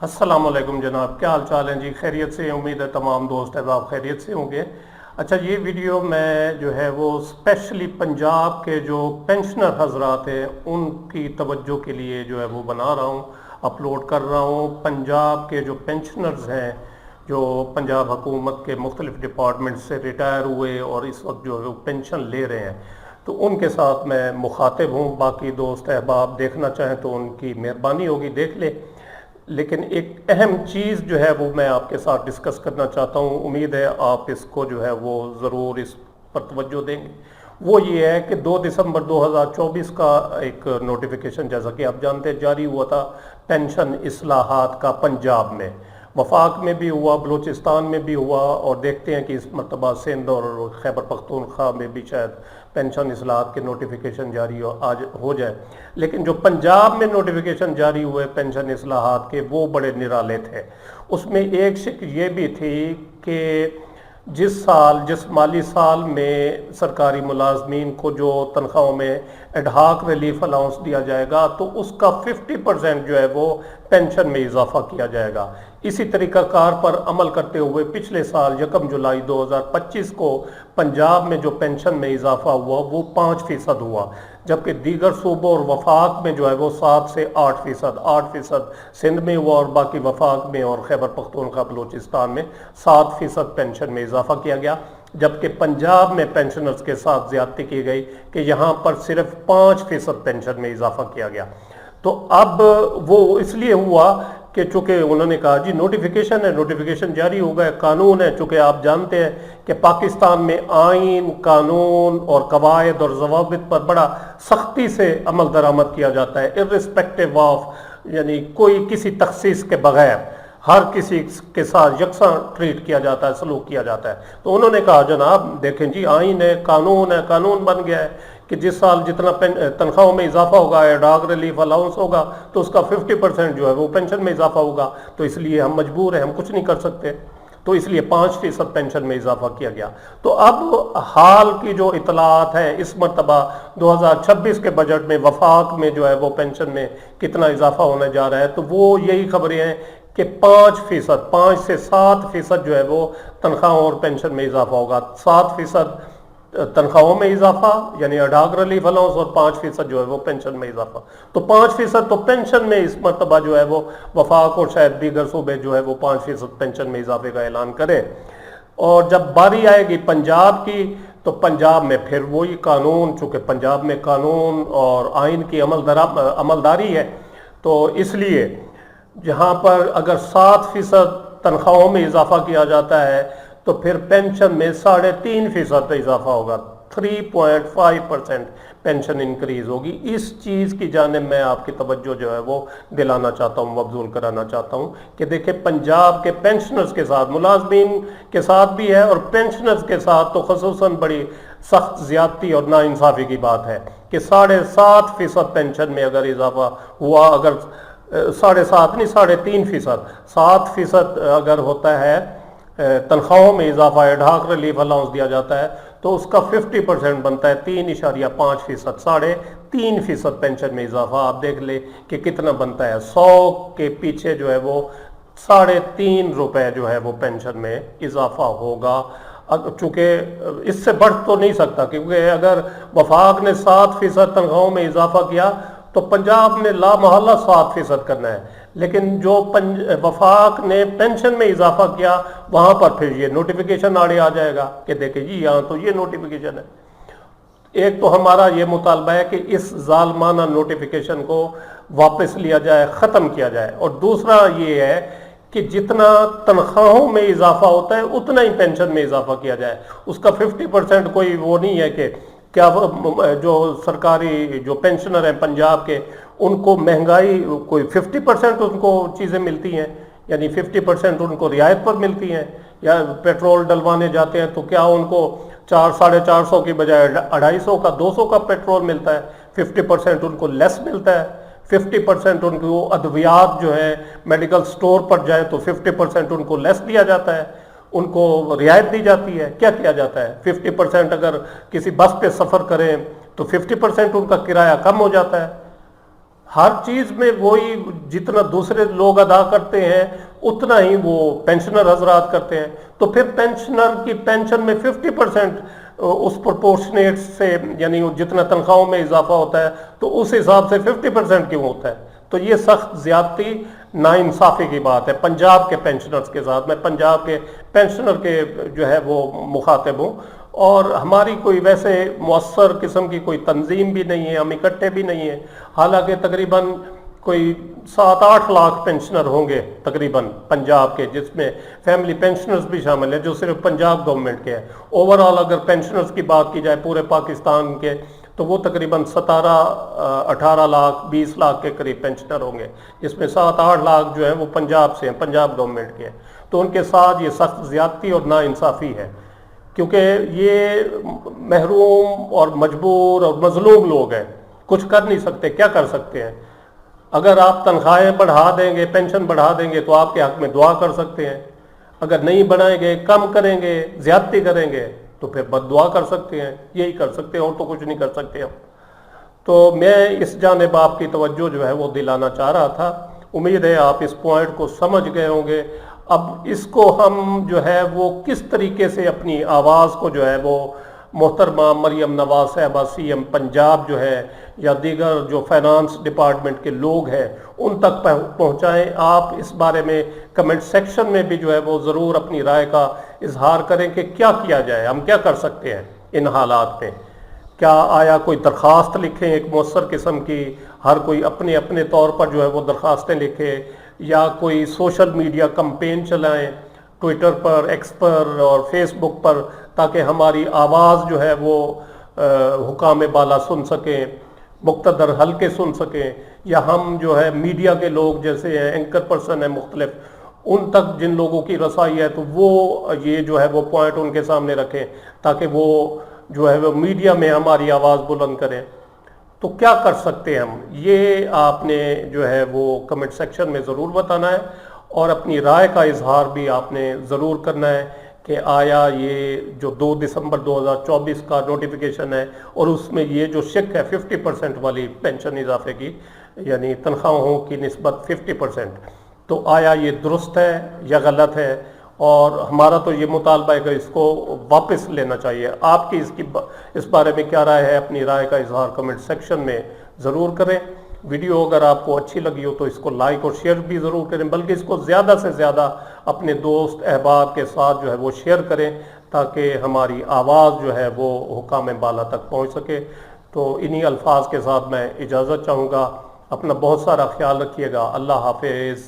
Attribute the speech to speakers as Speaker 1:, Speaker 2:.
Speaker 1: السلام علیکم جناب، کیا حال چال ہیں جی؟ خیریت سے؟ امید ہے تمام دوست احباب خیریت سے ہوں گے۔ اچھا، یہ ویڈیو میں جو ہے وہ اسپیشلی پنجاب کے جو پینشنر حضرات ہیں ان کی توجہ کے لیے جو ہے وہ بنا رہا ہوں، اپلوڈ کر رہا ہوں۔ پنجاب کے جو پینشنرز ہیں، جو پنجاب حکومت کے مختلف ڈپارٹمنٹ سے ریٹائر ہوئے اور اس وقت جو ہے وہ پینشن لے رہے ہیں، تو ان کے ساتھ میں مخاطب ہوں۔ باقی دوست احباب دیکھنا چاہیں تو ان کی مہربانی ہوگی، دیکھ لیں۔ لیکن ایک اہم چیز جو ہے وہ میں آپ کے ساتھ ڈسکس کرنا چاہتا ہوں، امید ہے آپ اس کو جو ہے وہ ضرور اس پر توجہ دیں گے۔ وہ یہ ہے کہ 2 دسمبر 2024 کا ایک نوٹیفیکیشن، جیسا کہ آپ جانتے ہیں، جاری ہوا تھا پینشن اصلاحات کا پنجاب میں۔ وفاق میں بھی ہوا، بلوچستان میں بھی ہوا، اور دیکھتے ہیں کہ اس مرتبہ سندھ اور خیبر پختونخوا میں بھی شاید پینشن اصلاحات کے نوٹیفیکیشن جاری آج ہو جائے۔ لیکن جو پنجاب میں نوٹیفیکیشن جاری ہوئے پینشن اصلاحات کے، وہ بڑے نرالے تھے۔ اس میں ایک شک یہ بھی تھی کہ جس مالی سال میں سرکاری ملازمین کو جو تنخواہوں میں ایڈہاک ریلیف الاؤنس دیا جائے گا، تو اس کا 50% جو ہے وہ پینشن میں اضافہ کیا جائے گا۔ اسی طریقہ کار پر عمل کرتے ہوئے پچھلے سال 1 جولائی 2025 کو پنجاب میں جو پینشن میں اضافہ ہوا وہ 5% ہوا، جبکہ دیگر صوبوں اور وفاق میں جو ہے وہ 7 سے 8% سندھ میں ہوا، اور باقی وفاق میں اور خیبر پختونخوا بلوچستان میں 7% پینشن میں اضافہ کیا گیا۔ جبکہ پنجاب میں پینشنرز کے ساتھ زیادتی کی گئی کہ یہاں پر صرف 5% پینشن میں اضافہ کیا گیا۔ تو اب وہ اس لیے ہوا کہ چونکہ انہوں نے کہا جی نوٹیفیکیشن ہے، نوٹیفیکیشن جاری ہوگا، قانون ہے۔ چونکہ آپ جانتے ہیں کہ پاکستان میں آئین، قانون اور قواعد اور ضوابط پر بڑا سختی سے عمل درآمد کیا جاتا ہے، irrespective آف، یعنی کوئی کسی تخصیص کے بغیر ہر کسی کے ساتھ یکساں ٹریٹ کیا جاتا ہے، سلوک کیا جاتا ہے۔ تو انہوں نے کہا جناب دیکھیں جی، آئین ہے، قانون بن گیا ہے کہ جس سال جتنا تنخواہوں میں اضافہ ہوگا، ایڈہاک ریلیف الاؤنس ہوگا، تو اس کا 50% جو ہے وہ پینشن میں اضافہ ہوگا۔ تو اس لیے ہم مجبور ہیں، ہم کچھ نہیں کر سکتے، تو اس لیے 5% پینشن میں اضافہ کیا گیا۔ تو اب حال کی جو اطلاعات ہیں، اس مرتبہ 2026 کے بجٹ میں وفاق میں جو ہے وہ پینشن میں کتنا اضافہ ہونے جا رہا ہے، تو وہ یہی خبریں ہیں کہ 5 سے 7% جو ہے وہ تنخواہوں اور پینشن میں اضافہ ہوگا۔ 7% تنخواہوں میں اضافہ یعنی ایڈہاک ریلیف الاؤنس، اور 5% جو ہے وہ پینشن میں اضافہ۔ تو 5% تو پینشن میں اس مرتبہ جو ہے وہ وفاق اور شاید دیگر صوبے جو ہے وہ 5% پینشن میں اضافے کا اعلان کریں۔ اور جب باری آئے گی پنجاب کی، تو پنجاب میں پھر وہی قانون، چونکہ پنجاب میں قانون اور آئین کی عملداری ہے، تو اس لیے جہاں پر اگر 7% تنخواہوں میں اضافہ کیا جاتا ہے، تو پھر پینشن میں 3.5% اضافہ ہوگا، 3.5% پینشن انکریز ہوگی۔ اس چیز کی جانب میں آپ کی توجہ جو ہے وہ دلانا چاہتا ہوں، مبذول کرانا چاہتا ہوں کہ دیکھیں پنجاب کے پینشنرز کے ساتھ، ملازمین کے ساتھ بھی ہے اور پینشنرز کے ساتھ تو خصوصاً بڑی سخت زیادتی اور ناانصافی کی بات ہے کہ 7.5% پینشن میں اگر اضافہ ہوا، اگر 7.5 نہیں 3.5%، 7% اگر ہوتا ہے تنخواہوں میں اضافہ، ایڈہاک ریلیف الاؤنس دیا جاتا ہے، تو اس کا 50% بنتا ہے 3.5%، 3.5% پینشن میں اضافہ۔ آپ دیکھ لیں کہ کتنا بنتا ہے، 100 کے پیچھے جو ہے وہ 3.5 روپے جو ہے وہ پینشن میں اضافہ ہوگا۔ چونکہ اس سے بڑھ تو نہیں سکتا، کیونکہ اگر وفاق نے 7% تنخواہوں میں اضافہ کیا تو پنجاب نے لا محالہ 7% کرنا ہے، لیکن جو وفاق نے پینشن میں اضافہ کیا، وہاں پر پھر یہ نوٹیفیکیشن آڑے آ جائے گا کہ دیکھیں جی یہاں تو یہ نوٹیفیکیشن ہے۔ ایک تو ہمارا یہ مطالبہ ہے کہ اس ظالمانہ نوٹیفیکیشن کو واپس لیا جائے، ختم کیا جائے، اور دوسرا یہ ہے کہ جتنا تنخواہوں میں اضافہ ہوتا ہے اتنا ہی پینشن میں اضافہ کیا جائے۔ اس کا 50% کوئی وہ نہیں ہے کہ کیا جو سرکاری جو پینشنر ہیں پنجاب کے، ان کو مہنگائی کوئی 50% ان کو چیزیں ملتی ہیں، یعنی 50% ان کو رعایت پر ملتی ہیں، یا پیٹرول ڈلوانے جاتے ہیں تو کیا ان کو 400-450 کی بجائے 250 کا 200 کا پیٹرول ملتا ہے، 50% ان کو لیس ملتا ہے، 50% ان کو ادویات جو ہے میڈیکل سٹور پر جائے تو 50% ان کو لیس دیا جاتا ہے، ان کو رعایت دی جاتی ہے۔ کیا کیا جاتا ہے؟ 50% اگر کسی بس پہ سفر کریں تو 50% ان کا کرایہ کم ہو جاتا ہے۔ ہر چیز میں وہی جتنا دوسرے لوگ ادا کرتے ہیں اتنا ہی وہ پینشنر حضرات کرتے ہیں. تو پھر پینشنر کی پینشن میں 50% اس پرپورشنیٹ سے، یعنی جتنا تنخواہوں میں اضافہ ہوتا ہے تو اس حساب سے 50% کیوں ہوتا ہے؟ تو یہ سخت زیادتی ناانصافی کی بات ہے پنجاب کے پینشنرز کے ساتھ. میں پنجاب کے پینشنر کے جو ہے وہ مخاطب ہوں، اور ہماری کوئی ویسے مؤثر قسم کی کوئی تنظیم بھی نہیں ہے، ہم اکٹھے بھی نہیں ہیں. حالانکہ تقریباً کوئی 7-8 لاکھ پینشنر ہوں گے تقریباً پنجاب کے، جس میں فیملی پینشنرز بھی شامل ہیں جو صرف پنجاب گورنمنٹ کے ہیں. اوورال اگر پینشنرز کی بات کی جائے پورے پاکستان کے تو وہ تقریباً 18 لاکھ 20 لاکھ کے قریب پینشنر ہوں گے، جس میں 7-8 لاکھ جو ہیں وہ پنجاب سے ہیں، پنجاب گورنمنٹ کے ہیں. تو ان کے ساتھ یہ سخت زیادتی اور ناانصافی ہے، کیونکہ یہ محروم اور مجبور اور مظلوم لوگ ہیں، کچھ کر نہیں سکتے. کیا کر سکتے ہیں؟ اگر آپ تنخواہیں بڑھا دیں گے، پینشن بڑھا دیں گے تو آپ کے حق میں دعا کر سکتے ہیں. اگر نہیں بڑھائیں گے، کم کریں گے، زیادتی کریں گے تو پھر بد دعا کر سکتے ہیں. یہی کر سکتے ہیں، اور تو کچھ نہیں کر سکتے ہم. تو میں اس جانب آپ کی توجہ جو ہے وہ دلانا چاہ رہا تھا. امید ہے آپ اس پوائنٹ کو سمجھ گئے ہوں گے. اب اس کو ہم جو ہے وہ کس طریقے سے اپنی آواز کو جو ہے وہ محترمہ مریم نواز صاحبہ سی ایم پنجاب جو ہے یا دیگر جو فائنانس ڈپارٹمنٹ کے لوگ ہیں ان تک پہنچائیں. آپ اس بارے میں کمنٹ سیکشن میں بھی جو ہے وہ ضرور اپنی رائے کا اظہار کریں کہ کیا کیا جائے، ہم کیا کر سکتے ہیں ان حالات میں. کیا آیا کوئی درخواست لکھیں ایک مؤثر قسم کی، ہر کوئی اپنے اپنے طور پر جو ہے وہ درخواستیں لکھے، یا کوئی سوشل میڈیا کمپین چلائیں ٹویٹر پر، ایکس پر اور فیس بک پر، تاکہ ہماری آواز جو ہے وہ حکام بالا سن سکیں، مقتدر حلقے سن سکیں، یا ہم جو ہے میڈیا کے لوگ جیسے ہیں اینکر پرسن ہیں مختلف، ان تک جن لوگوں کی رسائی ہے تو وہ یہ جو ہے وہ پوائنٹ ان کے سامنے رکھیں تاکہ وہ جو ہے وہ میڈیا میں ہماری آواز بلند کریں. تو کیا کر سکتے ہیں ہم، یہ آپ نے جو ہے وہ کمنٹ سیکشن میں ضرور بتانا ہے، اور اپنی رائے کا اظہار بھی آپ نے ضرور کرنا ہے کہ آیا یہ جو 2 دسمبر 2024 کا نوٹیفیکیشن ہے اور اس میں یہ جو شک ہے 50% والی پینشن اضافے کی، یعنی تنخواہوں کی نسبت 50%، تو آیا یہ درست ہے یا غلط ہے؟ اور ہمارا تو یہ مطالبہ ہے کہ اس کو واپس لینا چاہیے. آپ کی اس بارے میں کیا رائے ہے؟ اپنی رائے کا اظہار کمنٹ سیکشن میں ضرور کریں. ویڈیو اگر آپ کو اچھی لگی ہو تو اس کو لائک اور شیئر بھی ضرور کریں، بلکہ اس کو زیادہ سے زیادہ اپنے دوست احباب کے ساتھ جو ہے وہ شیئر کریں تاکہ ہماری آواز جو ہے وہ حکام بالا تک پہنچ سکے. تو انہی الفاظ کے ساتھ میں اجازت چاہوں گا. اپنا بہت سارا خیال رکھیے گا. اللہ حافظ.